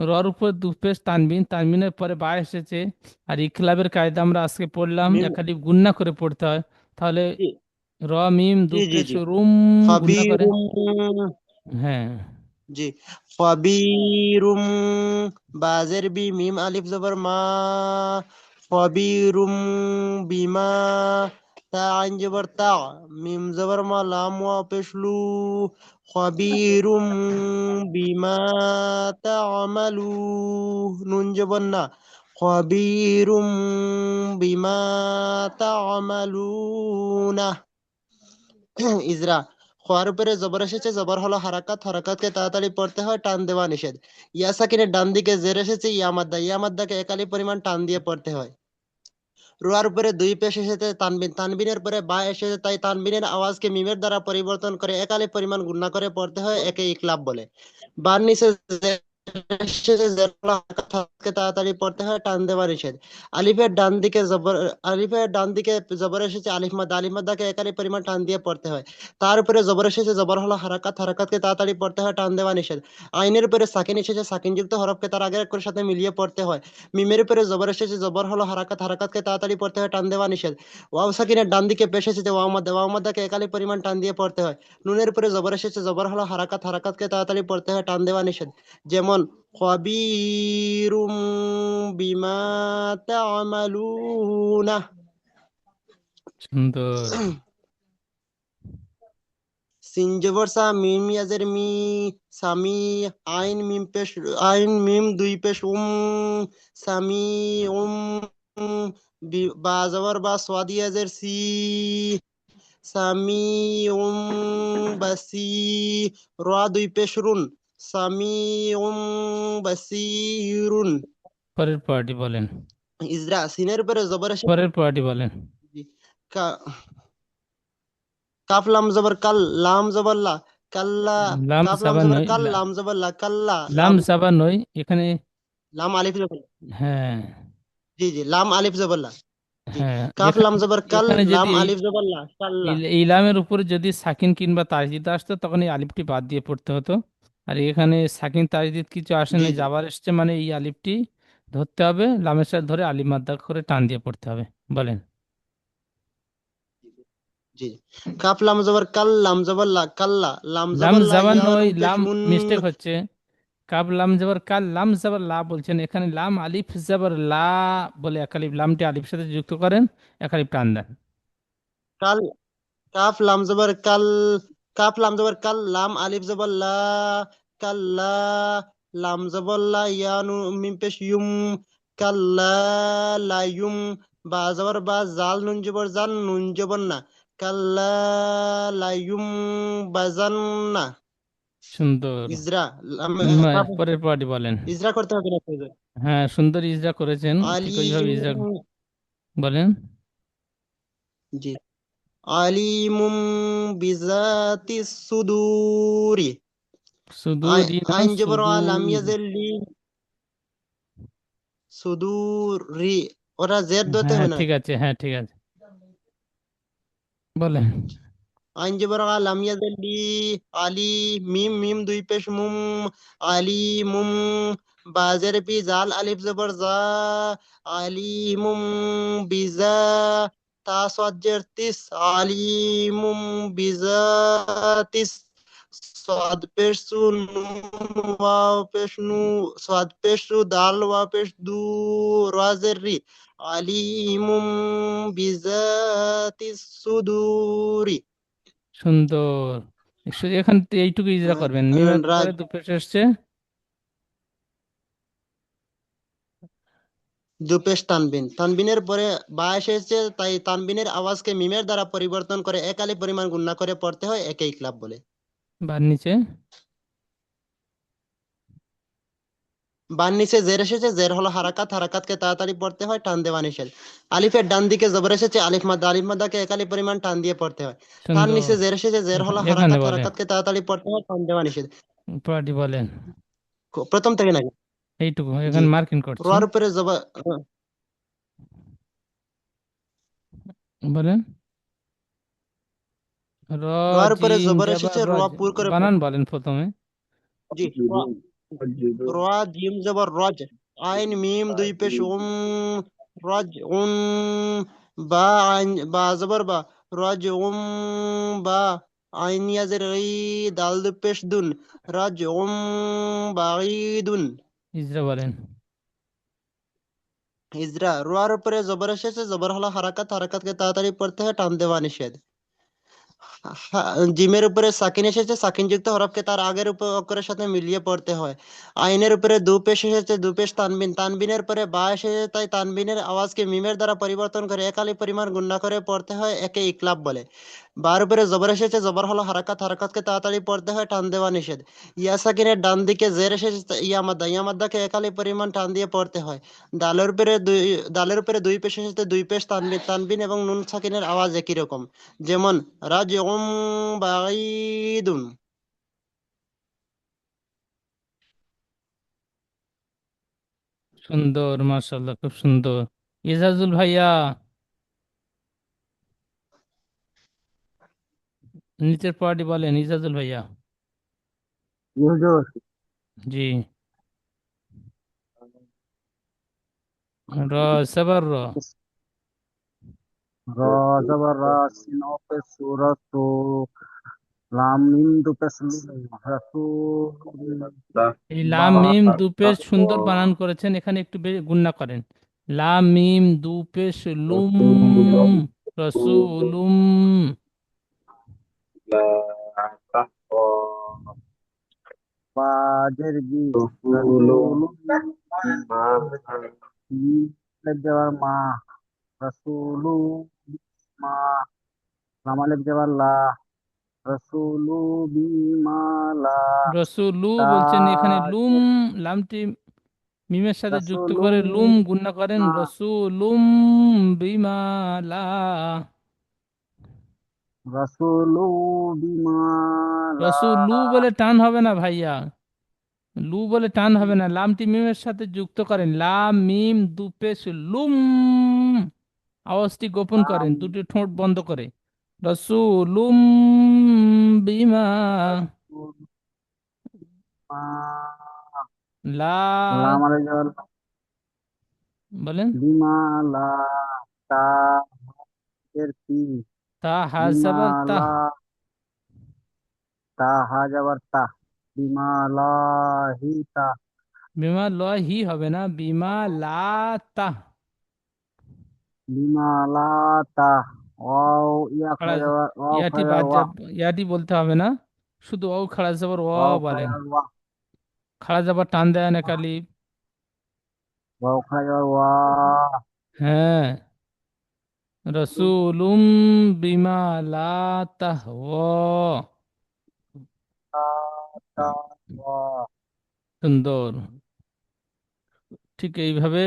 [SPEAKER 1] রর উপর দু পেশ তানবিন, তানবিনের পরে বা এসেছে। আর ইখলাবের কায়দা আমরা আজকে পড়লাম,
[SPEAKER 5] মিম,
[SPEAKER 1] একালি গুণনা করে পড়তে হয়। তাহলে
[SPEAKER 5] জি
[SPEAKER 1] র মিম দু
[SPEAKER 5] জি জি
[SPEAKER 1] পেশ
[SPEAKER 5] জি।
[SPEAKER 1] রুম
[SPEAKER 5] খবি
[SPEAKER 1] গুণনা করে।
[SPEAKER 5] রুম,
[SPEAKER 1] হ্যাঁ।
[SPEAKER 5] জি, খবিরুম, বাজের বি মিম আলিফ জবর মা, খবিরুম বিমা, তা আইন জবর তা, মিম জবর মা, লাম ওয়া পেশলু, খবিরুম বিমা তা'মালু, নুন জবর না, খবিরুম বিমা তা'মালুনা। ইজরা, খোয়ার উপরে জবর এসেছে, জবর হলো হারাকাত, হারাকাতকে তাড়াতাড়ি পড়তে হয়, টান দেওয়া নিষেধ। ইয়া সাকিনের ডান দিকে জের এসেছে, ইয়ামাদ্দা, ইয়ামাদ্দাকে একালি পরিমাণ টান দিয়ে পড়তে হয়। রোয়ার উপরে দুই পেশ এসেছে তানবিন, তানবিনের পরে বা এসেছে, তাই তানবিনের আওয়াজকে মিমের দ্বারা পরিবর্তন করে একালি পরিমাণ গুণনা করে পড়তে হয়, একে ইকলাব বলে। বার নিচে জের এসেছে, জের হলো হারাকাত, হারাকাতকে তাড়াতাড়ি পড়তে হয়, টান দেওয়া নিষেধ। আলিফের ডান দিকে জবর, আলিফের ডান দিকে জবর এসেছে, আলিফ মাদ্দা, আলিফ মাদ্দাকে একালি পরিমাণ টান দিয়ে পড়তে হয়। তার উপরে জবর এসেছে, জবর হলো হারাকাত, হারাকাতকে তাড়াতাড়ি পড়তে হয়, টান দেওয়া নিষেধ। আইনের উপরে সাকিন এসেছে, সাকিনযুক্ত হরফকে তার আগের অক্ষরের সাথে মিলিয়ে পড়তে হয়। মিমের উপরে জবর এসেছে, জবর হলো হারাকাত, হারাকাতকে তাড়াতাড়ি পড়তে হয়, টান দেওয়া নিষেধ। ওয়াও সাকিনের ডান দিকে পেশ এসেছে, ওয়াও মাদ্দা, ওয়াও মাদ্দাকে একালি পরিমাণ টান দিয়ে পড়তে হয়। নুনের উপরে জবর এসেছে, জবর হলো হারাকাত, হারাকাতকে তাড়াতাড়ি পড়তে হয়, টান দেওয়া নিষেধ। যেমন খবীরুম বিমা তা'মালুনা।
[SPEAKER 1] সুন্দর।
[SPEAKER 5] সিন জবর সা, মিম ইয়াজের মি, সামি, আইন মিম পেশ, আইন মিম দুই পেশ সামি বা জবর বা, সোয়াদ ইয়াজের সি, সামি বাসি, র দুই পেশ রুন, সামি বাসিরুন।
[SPEAKER 1] পরের পার্টি বলেন।
[SPEAKER 5] ইজরা, সিনের উপরে জবর এসেছে,
[SPEAKER 1] পরের পার্টি বলেন।
[SPEAKER 5] কা- কাফ লাম জবর কাল, লাম জবর লা, কাল্লা।
[SPEAKER 1] লাম
[SPEAKER 5] কাফ লাম
[SPEAKER 1] সাবা
[SPEAKER 5] জবর
[SPEAKER 1] নয়,
[SPEAKER 5] কাল, লাম জবর লা, কাল্লা।
[SPEAKER 1] লাম
[SPEAKER 5] লাম,
[SPEAKER 1] সাবা নয় এখানে।
[SPEAKER 5] লাম আলিফ জবর লা।
[SPEAKER 1] হ্যাঁ।
[SPEAKER 5] জি জি, লাম আলিফ জবর লা। জি,
[SPEAKER 1] হ্যাঁ,
[SPEAKER 5] কাফ লাম
[SPEAKER 1] এখানে
[SPEAKER 5] জবর কাল,
[SPEAKER 1] এখানে
[SPEAKER 5] লাম
[SPEAKER 1] যদি
[SPEAKER 5] আলিফ জবর লা, কাল্লা।
[SPEAKER 1] ইলামের উপরে যদি সাকিন কিংবা তাজদিদ আসতো, তখন এই আলিফটি বাদ দিয়ে পড়তে হতো। আর এখানে সাকিন তাজদিদ কিছু আসে
[SPEAKER 5] জি
[SPEAKER 1] না,
[SPEAKER 5] জি
[SPEAKER 1] যাবার এসছে, মানে এই আলিফটি ধরতে হবে, লামের সাথে ধরে আলিফ মাদ্দা করে টান দিয়ে পড়তে হবে। বলেন।
[SPEAKER 5] জি। কাফ লাম জবর কাল, লাম জবর লা, কাল্লা। লাম
[SPEAKER 1] লাম
[SPEAKER 5] জবর লা,
[SPEAKER 1] জাবার
[SPEAKER 5] ইয়া
[SPEAKER 1] নয়,
[SPEAKER 5] নুন পেশ
[SPEAKER 1] লাম
[SPEAKER 5] নুন।
[SPEAKER 1] মিস্টেক হচ্ছে। কাব লাম জবর কাল, লাম জবর লা বলছেন, এখানে লাম আলিফ জবর লা বলে এক আলিফ, লামটি আলিফের সাথে যুক্ত করেন, এক আলিফ টান দেন।
[SPEAKER 5] কাল, কাফ লাম জবর কাল, কাফ লাম জবর কাল, লাম আলিফ জবর লা, কাল্লা, লাম জবর লা, ইয়া মিম পেশ ইউম, কাল্লা লায়ুম, বা জবর বা, জাল নুন জবর জান, নুন জবর না, কাল্লা লায়ুম বাজান্না।
[SPEAKER 1] সুন্দর।
[SPEAKER 5] ইজরা,
[SPEAKER 1] পরের পার্টি বলেন।
[SPEAKER 5] ইজরা করতে হবে না ফেজর।
[SPEAKER 1] হ্যাঁ, সুন্দর ইজরা করেছেন, ঠিক ওইভাবে
[SPEAKER 5] আলিম,
[SPEAKER 1] ইজরা বলেন।
[SPEAKER 5] জি, আলিমুম বিজাতি সুদুরি।
[SPEAKER 1] সুদূরি না
[SPEAKER 5] আইন জবর আ, লাম
[SPEAKER 1] সুদূর।
[SPEAKER 5] ইয়াজের লি, সুদুরি, ওরা জের ধরতে
[SPEAKER 1] হ্যাঁ
[SPEAKER 5] হবে না।
[SPEAKER 1] ঠিক আছে, হ্যাঁ ঠিক আছে, বলেন।
[SPEAKER 5] আইন জবর আ, লাম ইয়াজের লি, আলি, মিম মিম দুই পেশ মুম, আলিমুম, বাজের পি, জাল আলিফ জবর জা, আলিমুম বিজা, তা সজ্জের তিস, আলিমুম বিজাতিস, সাদ পেশ সু, নুন ওয়াও পেশ নু, সাদ পেশ সু, দাল ওয়া পেশ দু, রাজের রি, আলিমুম বিজাতিস সুদুরি।
[SPEAKER 1] সুন্দর। এখান থেকে এইটুকু ইজরা করবেন, মিমের পরে
[SPEAKER 5] রাজ,
[SPEAKER 1] দু পেশ এসছে।
[SPEAKER 5] দুপেশ তানবিন, তানবিনের পরে বা এসেছে, তাই তানবিনের আওয়াজকে মিমের দ্বারা পরিবর্তন করে একালি পরিমাণ গুণনা করে পড়তে হয়, একে ইকলাব বলে।
[SPEAKER 1] বার নিচে।
[SPEAKER 5] বান নিচে জের এসেছে, জের হলো হারাকাত, হারাকাতকে তাড়াতাড়ি পড়তে হয়, টান দেওয়া নিষেধ। আলিফের ডান দিকে জবর এসেছে, আলিফ মাদ্দা, আলিফ মাদ্দাকে একালি পরিমাণ টান দিয়ে পড়তে হয়। তার
[SPEAKER 1] সুন্দর।
[SPEAKER 5] নিচে জের এসেছে, জের হলো
[SPEAKER 1] এখানে
[SPEAKER 5] হারাকাত,
[SPEAKER 1] বলেন,
[SPEAKER 5] হারাকাতকে তাড়াতাড়ি পড়তে হয়, টান দেওয়া নিষেধ।
[SPEAKER 1] পার্টি বলেন।
[SPEAKER 5] প্রথম থেকে নাকি?
[SPEAKER 1] এইটুকু
[SPEAKER 5] জি,
[SPEAKER 1] এখানে মার্কিং করছি,
[SPEAKER 5] রোয়ার উপরে জবর,
[SPEAKER 1] বলেন। র,
[SPEAKER 5] রোয়ার উপরে
[SPEAKER 1] জিম
[SPEAKER 5] জবর
[SPEAKER 1] জাবার
[SPEAKER 5] এসেছে,
[SPEAKER 1] রজ।
[SPEAKER 5] রোয়া পুর করে
[SPEAKER 1] বানান বলেন প্রথমে।
[SPEAKER 5] জি, রোয়া জিম জবর রজ, আইন মিম দুই পেশ উম, রজ উম, বা আইন, বা জবর বা, রজ বা, আইন ইয়াজের ই, দাল দুই পেশ দুন, রজ বাঈদুন।
[SPEAKER 1] ইজরা বলেন।
[SPEAKER 5] হিজরা, রোয়ার উপরে জবর এসেছে, জবর হলো হারাকাত, হারাকাতকে তাড়াতাড়ি পড়তে হয়, টান দেওয়া নিষেধ। জিমের উপরে সাকিন এসেছে, সাকিন যুক্ত হরফকে তার আগের অক্ষরের সাথে মিলিয়ে পড়তে হয়। আইনের উপরে দু পেশ এসেছে, দু পেশ তানবিন, তানবিনের পরে বা এসেছে, তাই তানবিনের আওয়াজকে মিমের দ্বারা পরিবর্তন করে একালি পরিমাণ গুণনা করে পড়তে হয়, একে ইকলাব বলে। বার উপরে জবর এসেছে, জবর হলো হারাকাত, হারাকাতকে তাড়াতাড়ি পড়তে হয়, টান দেওয়া নিষেধ। ইয়া সাকিনের ডান দিকে জের এসেছে, ইয়ামাদ্দা, ইয়ামাদ্দাকে একালি পরিমাণ টান দিয়ে পড়তে হয়। দালের উপরে দুই পেশ এসেছে, দুই পেশ তানবিন, তানবিন এবং নুন সাকিনের আওয়াজ একই রকম। যেমন রাজিউম বাঈদুন।
[SPEAKER 1] সুন্দর, মাশাআল্লাহ, খুব সুন্দর। ইজাজুল ভাইয়া, নিচের পার্টি বলেন, ইজাজুল ভাইয়া।
[SPEAKER 2] হুজুর,
[SPEAKER 1] জি। র, সবার র।
[SPEAKER 2] র জবর রা, সিন ও পেশ সু, রসু, লাম মিম দু পেশ লু, রাসূল,
[SPEAKER 1] এই
[SPEAKER 2] বা
[SPEAKER 1] লাম মিম দু পেশ
[SPEAKER 3] ও
[SPEAKER 1] সুন্দর বানান করেছেন, এখানে একটু গুণনা করেন। লাম মিম দু পেশ লুম, রসুলুম।
[SPEAKER 2] বাজের বি,
[SPEAKER 3] রসুলু
[SPEAKER 2] রাসূলুম, আলিফ জবর মা, রাসূলু, মা, লাম আলিফ জবর লা, রাসূলু বিমা লা,
[SPEAKER 1] রসুলু
[SPEAKER 2] তা,
[SPEAKER 1] বলছেন, এখানে লুম, লামটি মিমের সাথে যুক্ত করে
[SPEAKER 2] রাসূলুম,
[SPEAKER 1] লুম গুণনা করেন,
[SPEAKER 2] মা,
[SPEAKER 1] রসুলুম বিমালা।
[SPEAKER 2] রাসূলু বিমা লা,
[SPEAKER 1] রসুলু বলে টান হবে না ভাইয়া, লু বলে টান হবে না, লামটি মিমের সাথে যুক্ত করেন, লাম মিম দু পেশ লুম, আওয়াজটি গোপন করেন
[SPEAKER 2] লাম,
[SPEAKER 1] দুটি ঠোঁট বন্ধ করে। রসুলুম বিমা
[SPEAKER 2] রাসূল, মা,
[SPEAKER 1] লা।
[SPEAKER 2] লাম আলিফ জবর
[SPEAKER 1] বলেন।
[SPEAKER 2] বিমা লা, তা, এর পি,
[SPEAKER 1] তা
[SPEAKER 2] বিমা
[SPEAKER 1] হাজাবার তা।
[SPEAKER 2] লা, তা হা যাবার তা, বিমা লাহি তা,
[SPEAKER 1] বিমা ল হি হবে না, বিমা লা তা।
[SPEAKER 2] বিমা লা তা,
[SPEAKER 6] ওয়াও ইয়া
[SPEAKER 1] খাড়া
[SPEAKER 6] খাড়া যাবার ওয়াও
[SPEAKER 1] ইয়াটি
[SPEAKER 6] খাড়া যাবার
[SPEAKER 1] বাদ
[SPEAKER 6] ওয়া
[SPEAKER 1] যাব, ইয়াটি বলতে হবে না, শুধু ও খাড়া যাবার ও
[SPEAKER 6] ওয়াও খাড়া
[SPEAKER 1] বলেন।
[SPEAKER 6] যাবার ওয়া
[SPEAKER 1] খাড়া যাবার টান দেয় না কালি।
[SPEAKER 6] ওয়াও খাড়া যাবার ওয়া
[SPEAKER 1] হ্যাঁ। রসুলুম বিমা লা তাহওয়া।
[SPEAKER 6] তা ওয়া
[SPEAKER 1] সুন্দর। ঠিক এইভাবে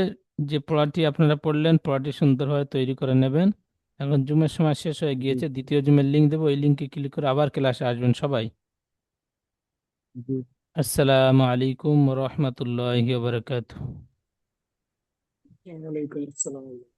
[SPEAKER 1] যে পড়াটি আপনারা পড়লেন, পড়াটি সুন্দরভাবে তৈরি করে নেবেন। এখন জুমের সময় শেষ হয়ে
[SPEAKER 6] জি
[SPEAKER 1] গিয়েছে, দ্বিতীয় জুমের লিঙ্ক দেবো, ওই লিঙ্কে ক্লিক করে আবার ক্লাসে আসবেন সবাই।
[SPEAKER 6] জি
[SPEAKER 1] আসসালামু আলাইকুম রহমতুল্লাহি ওয়া বারাকাতুহু।
[SPEAKER 2] ওয়ালাইকুম আসসালাম।